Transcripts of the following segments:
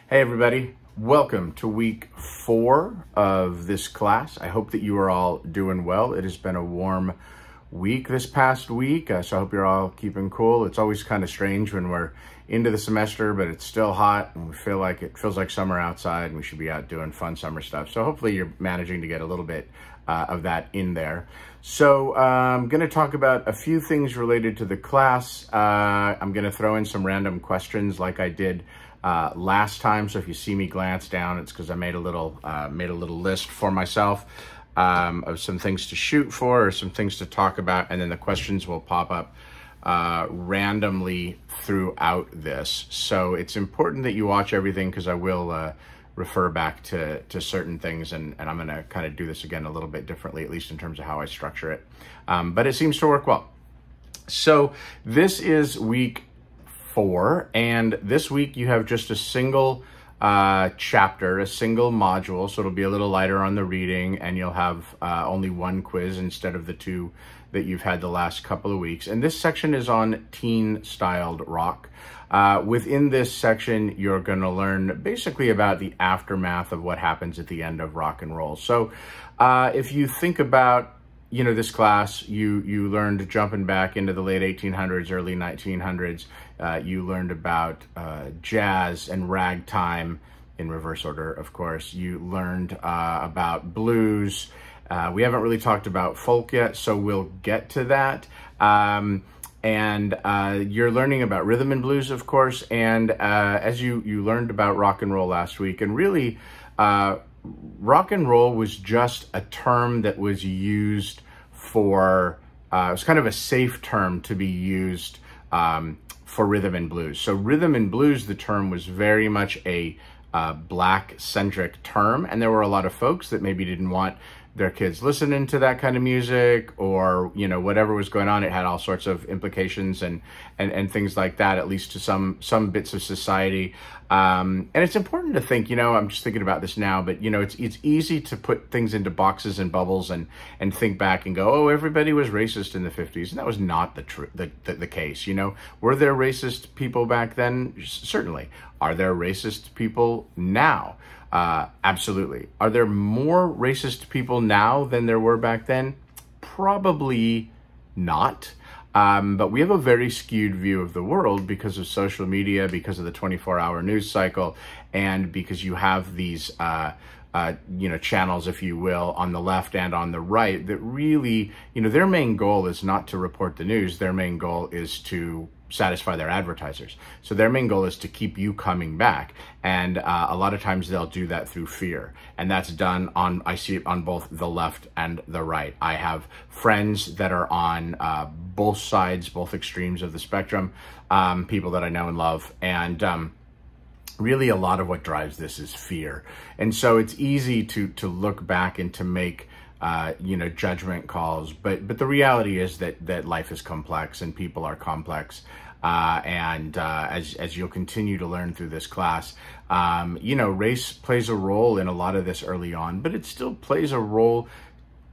Hey everybody, welcome to week 4 of this class. I hope that you are all doing well. It has been a warm week this past week, so I hope you're all keeping cool. It's always kind of strange when we're into the semester, but it's still hot and it feels like summer outside and we should be out doing fun summer stuff. So hopefully you're managing to get a little bit of that in there. So I'm going to talk about a few things related to the class. I'm going to throw in some random questions like I did last time. So if you see me glance down, it's because I made a little list for myself of some things to shoot for or some things to talk about, and then the questions will pop up randomly throughout this. So it's important that you watch everything because I will refer back to certain things, and I'm going to kind of do this again a little bit differently, at least in terms of how I structure it. But it seems to work well. So this is week 4, and this week you have just a single chapter, a single module, so it'll be a little lighter on the reading, and you'll have only one quiz instead of the 2 that you've had the last couple of weeks. And this section is on teen-styled rock. Within this section, you're going to learn basically about the aftermath of what happens at the end of rock and roll. So if you think about this class, you learned jumping back into the late 1800s, early 1900s. You learned about jazz and ragtime in reverse order, of course. You learned about blues. We haven't really talked about folk yet, so we'll get to that. And you're learning about rhythm and blues, of course. And as you learned about rock and roll last week, and really, rock and roll was just a term that was used for, it was kind of a safe term to be used for rhythm and blues. So rhythm and blues, the term was very much a black-centric term, and there were a lot of folks that maybe didn't want their kids listening to that kind of music, or whatever was going on. It had all sorts of implications and things like that, at least to some bits of society. And it's important to think, I'm just thinking about this now, but it's easy to put things into boxes and bubbles and think back and go, oh, everybody was racist in the 50s, and that was not the case. Were there racist people back then? Certainly. Are there racist people now? Absolutely. Are there more racist people now than there were back then? Probably not. But we have a very skewed view of the world because of social media, because of the 24-hour news cycle, and because you have these, channels, if you will, on the left and on the right that really, their main goal is not to report the news. Their main goal is to satisfy their advertisers. So their main goal is to keep you coming back. And a lot of times they'll do that through fear. And that's done I see it on both the left and the right. I have friends that are on both sides, both extremes of the spectrum, people that I know and love. And really a lot of what drives this is fear. And so it's easy to look back and to make judgment calls, but the reality is that life is complex and people are complex, and as you'll continue to learn through this class, race plays a role in a lot of this early on, but it still plays a role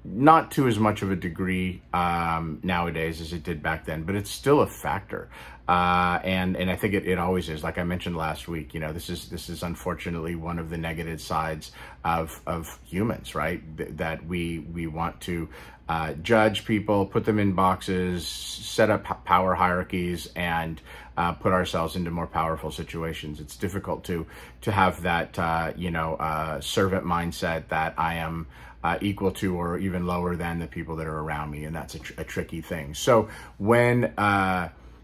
not to as much of a degree nowadays as it did back then, but it's still a factor. And I think it always is. Like I mentioned last week, this is unfortunately one of the negative sides of humans, right? That we want to judge people, put them in boxes, set up power hierarchies, and put ourselves into more powerful situations. It's difficult to have that servant mindset that I am equal to or even lower than the people that are around me, and that's a tricky thing. So when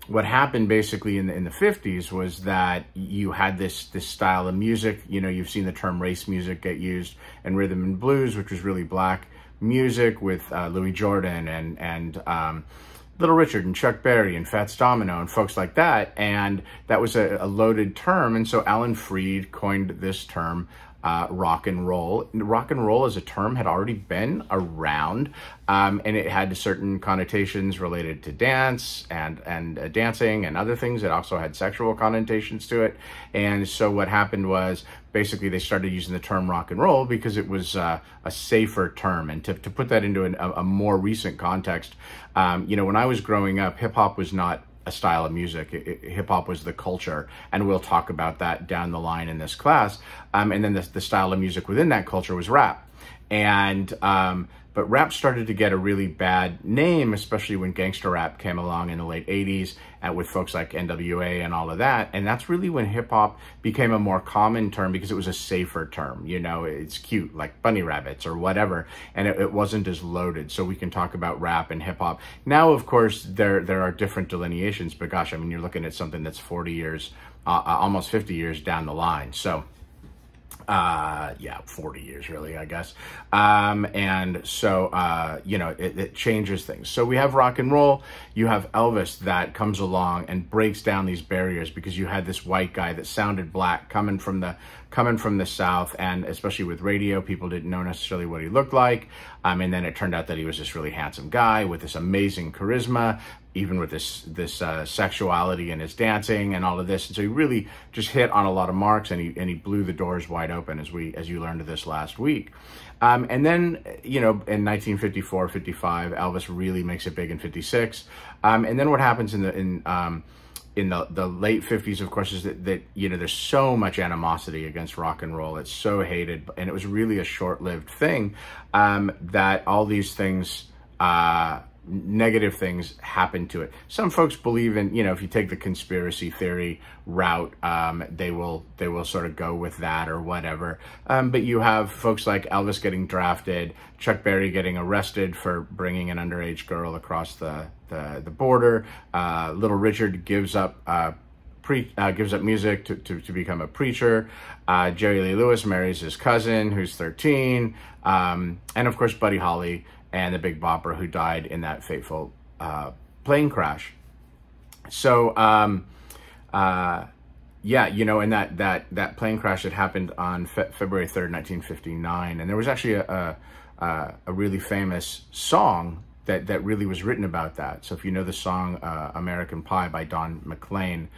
what happened basically in the 50s was that you had this style of music. You've seen the term race music get used, and rhythm and blues, which was really black music with Louis Jordan and Little Richard and Chuck Berry and Fats Domino and folks like that. And that was a loaded term. And so Alan Freed coined this term, rock and roll. Rock and roll as a term had already been around, and it had certain connotations related to dance and dancing and other things. It also had sexual connotations to it. And so what happened was basically they started using the term rock and roll because it was a safer term. And to put that into a more recent context, when I was growing up, hip hop was not a style of music. Hip hop was the culture, and we'll talk about that down the line in this class. And then the style of music within that culture was rap. And but rap started to get a really bad name, especially when gangster rap came along in the late 80s with folks like NWA and all of that. And that's really when hip hop became a more common term because it was a safer term. You know, it's cute, like bunny rabbits or whatever. And it wasn't as loaded. So we can talk about rap and hip hop. Now, of course, there are different delineations, but gosh, I mean, you're looking at something that's 40 years, almost 50 years down the line. So yeah, 40 years really, I guess. And so, you know, it changes things. So we have rock and roll, you have Elvis that comes along and breaks down these barriers because you had this white guy that sounded black coming from the South, and especially with radio, people didn't know necessarily what he looked like. And then it turned out that he was this really handsome guy with this amazing charisma, even with this sexuality and his dancing and all of this. And so he really just hit on a lot of marks, and he blew the doors wide open, as you learned this last week. And then, you know, in 1954, 55, Elvis really makes it big in 56. And then what happens in the late 50s, of course, is that you know, there's so much animosity against rock and roll. It's so hated, and it was really a short-lived thing, that all these things, negative things happen to it. Some folks believe in, you know, if you take the conspiracy theory route, they will sort of go with that or whatever. But you have folks like Elvis getting drafted, Chuck Berry getting arrested for bringing an underage girl across the border. Little Richard gives up music to become a preacher. Jerry Lee Lewis marries his cousin, who's 13. And of course, Buddy Holly and the Big Bopper, who died in that fateful plane crash. So, yeah, you know, and that plane crash that happened on February 3rd, 1959. And there was actually a really famous song that really was written about that. So if you know the song American Pie by Don McLean,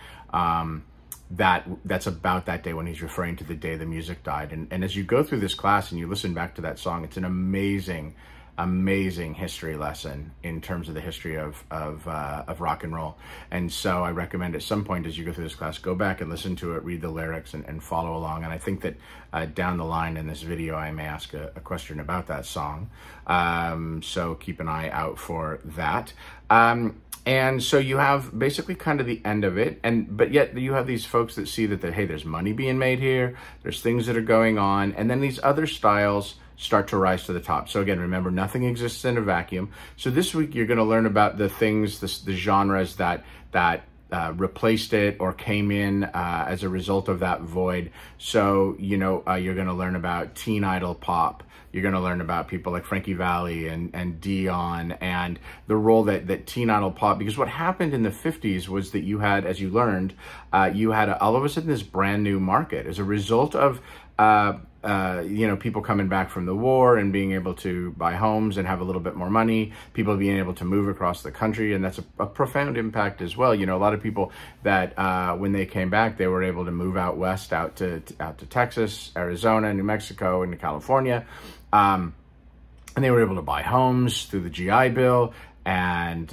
that's about that day when he's referring to the day the music died. And as you go through this class and you listen back to that song, it's an amazing history lesson in terms of the history of rock and roll. And so I recommend at some point as you go through this class, go back and listen to it, read the lyrics, and follow along. And I think that down the line in this video, I may ask a question about that song. So keep an eye out for that. And so you have basically kind of the end of it, but yet you have these folks that see that, hey, there's money being made here, there's things that are going on, and then these other styles start to rise to the top. So again, remember, nothing exists in a vacuum. So this week you're going to learn about the things, the genres that replaced it or came in as a result of that void. So, you know, you're going to learn about teen idol pop. You're going to learn about people like Frankie Valli and Dion, and the role that teen idol pop, because what happened in the 50s was that you had, as you learned, you had all of a sudden this brand new market as a result of you know, people coming back from the war and being able to buy homes and have a little bit more money, people being able to move across the country. And that's a profound impact as well. You know, a lot of people that when they came back, they were able to move out west, out to Texas, Arizona, New Mexico, into California. And they were able to buy homes through the GI Bill. And,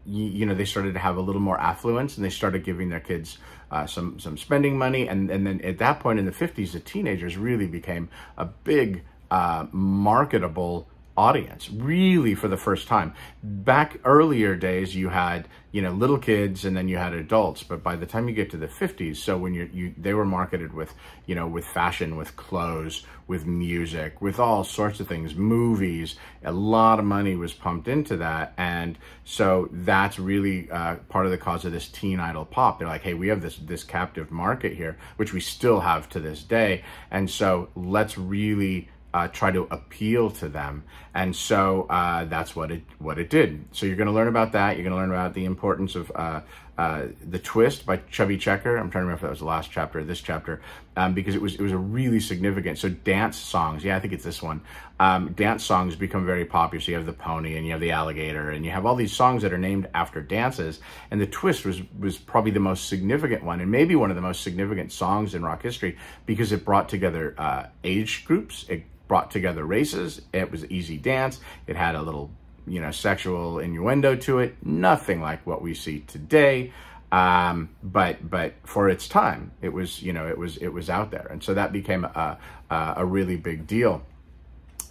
you know, they started to have a little more affluence, and they started giving their kids some spending money. And then at that point in the 50s, the teenagers really became a big marketable audience, really, for the first time. Back earlier days, you had, you know, little kids and then you had adults, but by the time you get to the 50s, so when they were marketed with, you know, with fashion, with clothes, with music, with all sorts of things, movies, a lot of money was pumped into that. And so that's really part of the cause of this teen idol pop. They're like, hey, we have this captive market here, which we still have to this day. And so let's really try to appeal to them. And so that's what it did. So you're going to learn about that. You're going to learn about the importance of The Twist by Chubby Checker. I'm trying to remember if that was the last chapter or this chapter, because it was a really significant. So dance songs, yeah, I think it's this one. Dance songs become very popular. So you have the pony and you have the alligator and you have all these songs that are named after dances. And The Twist was probably the most significant one, and maybe one of the most significant songs in rock history, because it brought together age groups. It brought together races. It was easy dance. It had a little you know, sexual innuendo to it. Nothing like what we see today. But for its time, it was, you know, it was out there. And so that became a really big deal.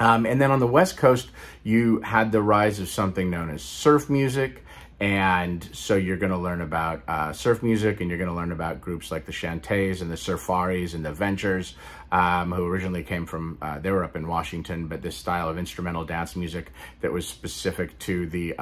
And then on the West Coast, you had the rise of something known as surf music. And so you're going to learn about surf music, and you're going to learn about groups like the Shantays and the Surfaris and the Ventures, who originally came from, they were up in Washington, but this style of instrumental dance music that was specific to the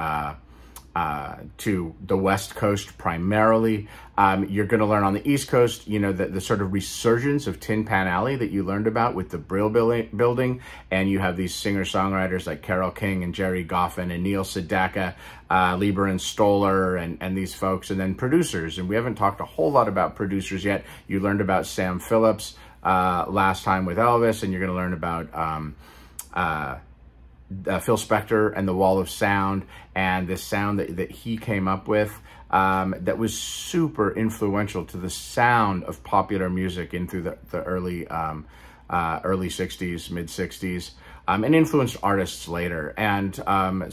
West Coast primarily. You're going to learn on the East Coast, you know, the sort of resurgence of Tin Pan Alley that you learned about with the Brill Building. And you have these singer-songwriters like Carole King and Jerry Goffin and Neil Sedaka, Lieber and Stoller, and these folks. And then producers. And we haven't talked a whole lot about producers yet. You learned about Sam Phillips last time with Elvis, and you're going to learn about Phil Spector and the Wall of Sound, and this sound that he came up with that was super influential to the sound of popular music in through the early 60s, mid 60s, and influenced artists later. And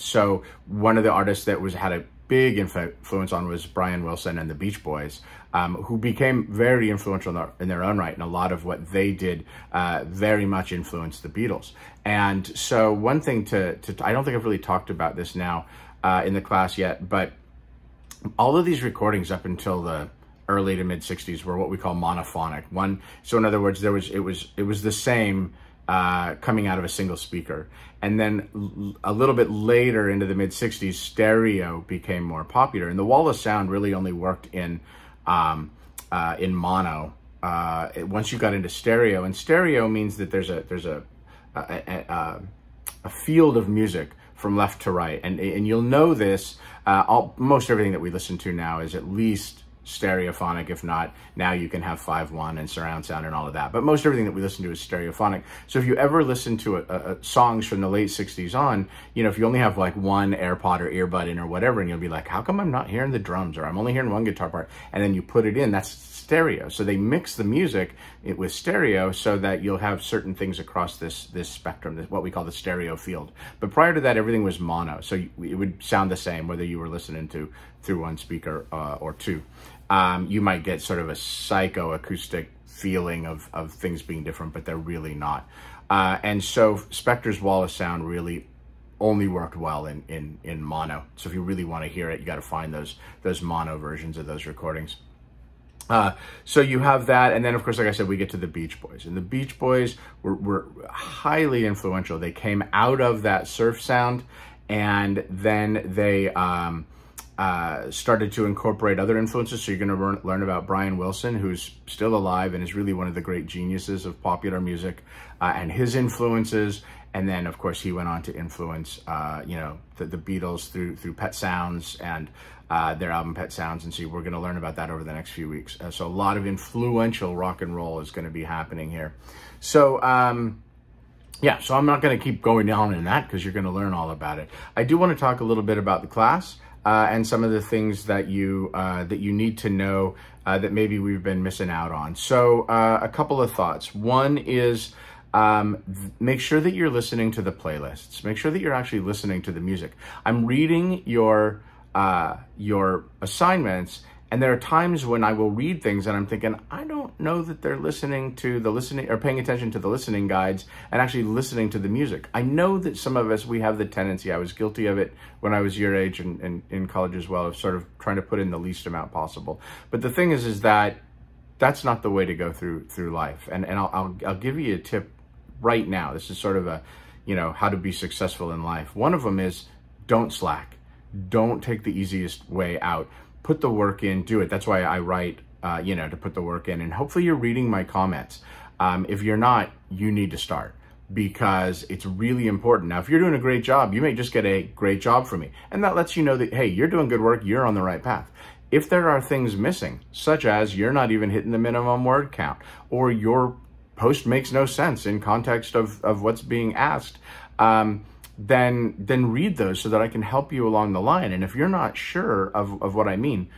so one of the artists that had a big influence on was Brian Wilson and the Beach Boys, who became very influential in their own right, and a lot of what they did very much influenced the Beatles. And so one thing I don't think I've really talked about this now in the class yet, but all of these recordings up until the early to mid 60s were what we call monophonic. So in other words, it was the same coming out of a single speaker. And then a little bit later into the mid 60s, stereo became more popular. And the Wall of Sound really only worked in mono. Once you got into stereo, and stereo means that there's a field of music from left to right. And you'll know this, most everything that we listen to now is at least stereophonic. If not, now you can have 5.1 and surround sound and all of that. But most everything that we listen to is stereophonic. So if you ever listen to songs from the late 60s on, you know, if you only have like one AirPod or earbud in or whatever, and you'll be like, how come I'm not hearing the drums, or I'm only hearing one guitar part, and then you put it in, that's stereo. So they mix the music with stereo so that you'll have certain things across this spectrum, what we call the stereo field. But prior to that, everything was mono. So it would sound the same whether you were listening through one speaker or two. You might get sort of a psychoacoustic feeling of things being different, but they're really not. And so Spector's Wall of Sound really only worked well in mono. So if you really want to hear it, you got to find those mono versions of those recordings. So you have that, and then of course, like I said, we get to the Beach Boys, and the Beach Boys were highly influential. They came out of that surf sound, and then they started to incorporate other influences. So you're going to learn about Brian Wilson, who's still alive and is really one of the great geniuses of popular music, and his influences. And then, of course, he went on to influence, you know, the Beatles through Pet Sounds and their album Pet Sounds. And so we're going to learn about that over the next few weeks. So a lot of influential rock and roll is going to be happening here. So, yeah, so I'm not going to keep going down in that because you're going to learn all about it. I do want to talk a little bit about the class and some of the things that you need to know that maybe we've been missing out on. So a couple of thoughts. One is make sure that you're listening to the playlists. Make sure that you're actually listening to the music. I'm reading your assignments, and there are times when I will read things and I'm thinking, I don't know that they're listening to the listening or paying attention to the listening guides and actually listening to the music. I know that some of us, we have the tendency, I was guilty of it when I was your age and in college as well, of sort of trying to put in the least amount possible. But the thing is that that's not the way to go through life. And I'll give you a tip right now. This is sort of a, you know, how to be successful in life. One of them is don't slack. Don't take the easiest way out. Put the work in, do it. That's why I write, you know, to put the work in. And hopefully you're reading my comments. If you're not, you need to start, because it's really important. Now, if you're doing a great job, you may just get a great job from me. And that lets you know that, hey, you're doing good work. You're on the right path. If there are things missing, such as you're not even hitting the minimum word count, or your post makes no sense in context of what's being asked, then read those so that I can help you along the line. And if you're not sure of what I mean,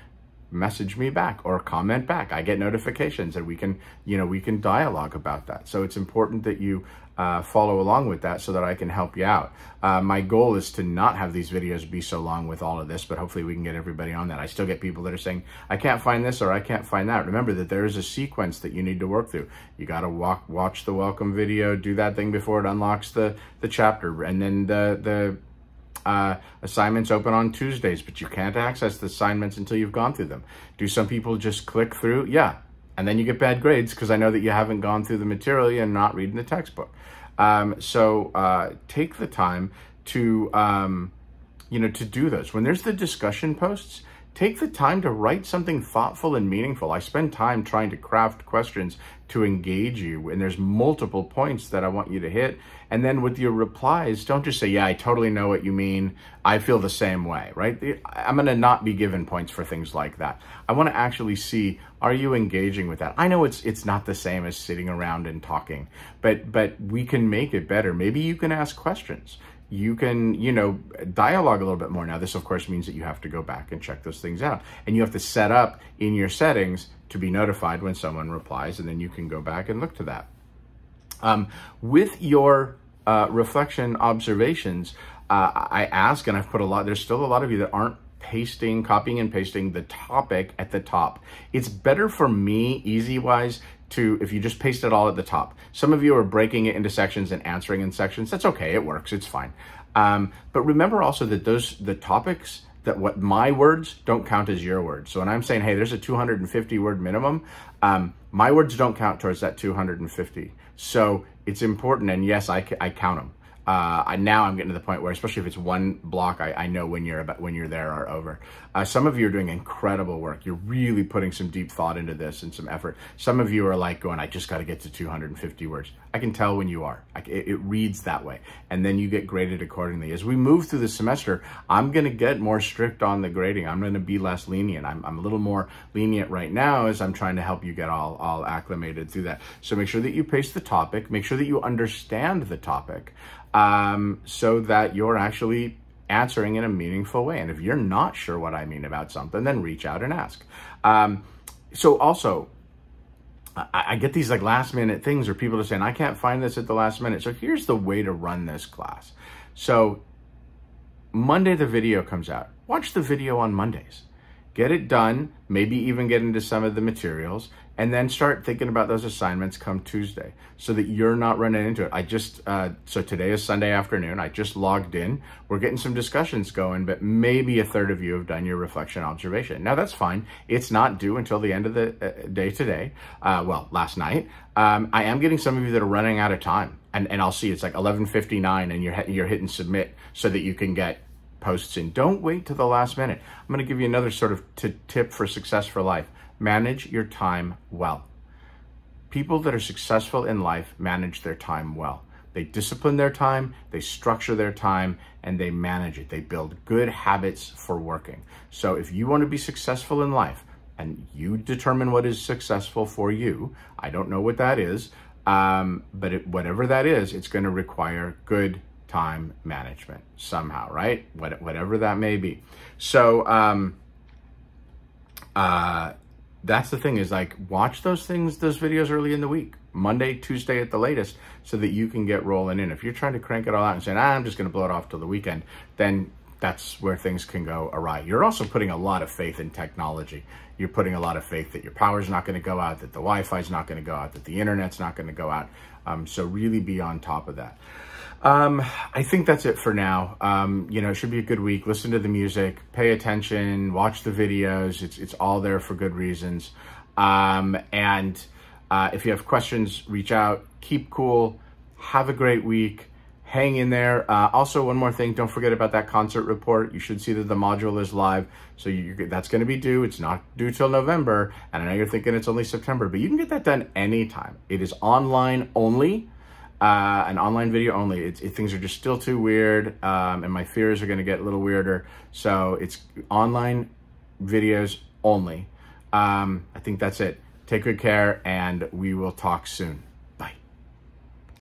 message me back or comment back. I get notifications and we can dialogue about that. So it's important that you follow along with that so that I can help you out. My goal is to not have these videos be so long with all of this, but hopefully we can get everybody on that. I still get people that are saying, I can't find this or I can't find that. Remember that there is a sequence that you need to work through. You got to watch the welcome video, do that thing before it unlocks the chapter, and then the assignments open on Tuesdays, but you can't access the assignments until you've gone through them. Do some people just click through? Yeah. And then you get bad grades because I know that you haven't gone through the material and not reading the textbook. So take the time to, to do those. When there's the discussion posts, take the time to write something thoughtful and meaningful. I spend time trying to craft questions to engage you, and there's multiple points that I want you to hit. And then with your replies, don't just say, yeah, I totally know what you mean. I feel the same way, right? I'm going to not be given points for things like that. I want to actually see, are you engaging with that? I know it's not the same as sitting around and talking, but we can make it better. Maybe you can ask questions. You can, dialogue a little bit more. Now, this, of course, means that you have to go back and check those things out. And you have to set up in your settings to be notified when someone replies, and then you can go back and look to that. With your reflection observations, I ask, and I've put there's still a lot of you that aren't copying and pasting the topic at the top. It's better for me, easy-wise, if you just paste it all at the top. Some of you are breaking it into sections and answering in sections. That's okay, it works, it's fine. But remember also that the topics, that what my words don't count as your words. So when I'm saying, hey, there's a 250 word minimum, my words don't count towards that 250. So it's important, and yes, I count them. Now I'm getting to the point where, especially if it's one block, I know when you're there or over. Some of you are doing incredible work. You're really putting some deep thought into this and some effort. Some of you are like going, I just got to get to 250 words. I can tell when you are. It reads that way. And then you get graded accordingly. As we move through the semester, I'm going to get more strict on the grading. I'm going to be less lenient. I'm a little more lenient right now as I'm trying to help you get all acclimated through that. So make sure that you paste the topic. Make sure that you understand the topic. So that you're actually answering in a meaningful way. And if you're not sure what I mean about something, then reach out and ask. So also, I get these like last minute things, or people are saying, I can't find this at the last minute. So here's the way to run this class. So Monday, the video comes out. Watch the video on Mondays. Get it done, maybe even get into some of the materials, and then start thinking about those assignments come Tuesday so that you're not running into it. So today is Sunday afternoon. I just logged in. We're getting some discussions going, but maybe a third of you have done your reflection observation. Now, that's fine. It's not due until the end of the day today. Last night. I am getting some of you that are running out of time, and I'll see it's like 11:59 and you're hitting submit so that you can get posts in. Don't wait to the last minute. I'm going to give you another sort of tip for success for life. Manage your time well. People that are successful in life manage their time well. They discipline their time, they structure their time, and they manage it. They build good habits for working. So if you want to be successful in life, and you determine what is successful for you, I don't know what that is, but whatever that is, it's going to require good time management somehow, right? Whatever that may be. So that's the thing, is like, watch those videos early in the week, Monday, Tuesday at the latest, so that you can get rolling in. If you're trying to crank it all out and saying, I'm just going to blow it off till the weekend, then that's where things can go awry. You're also putting a lot of faith in technology. You're putting a lot of faith that your power's not going to go out, that the Wi-Fi is not going to go out, that the internet's not going to go out. So really be on top of that. I think that's it for now. It should be a good week. Listen to the music, pay attention, watch the videos. It's all there for good reasons. If you have questions, reach out, keep cool, have a great week, hang in there. Also, one more thing, don't forget about that concert report. You should see that the module is live. So that's going to be due. It's not due till November. And I know you're thinking it's only September, but you can get that done anytime. It is online only. An online video only. Things are just still too weird, and my fears are going to get a little weirder. So it's online videos only. I think that's it. Take good care, and we will talk soon.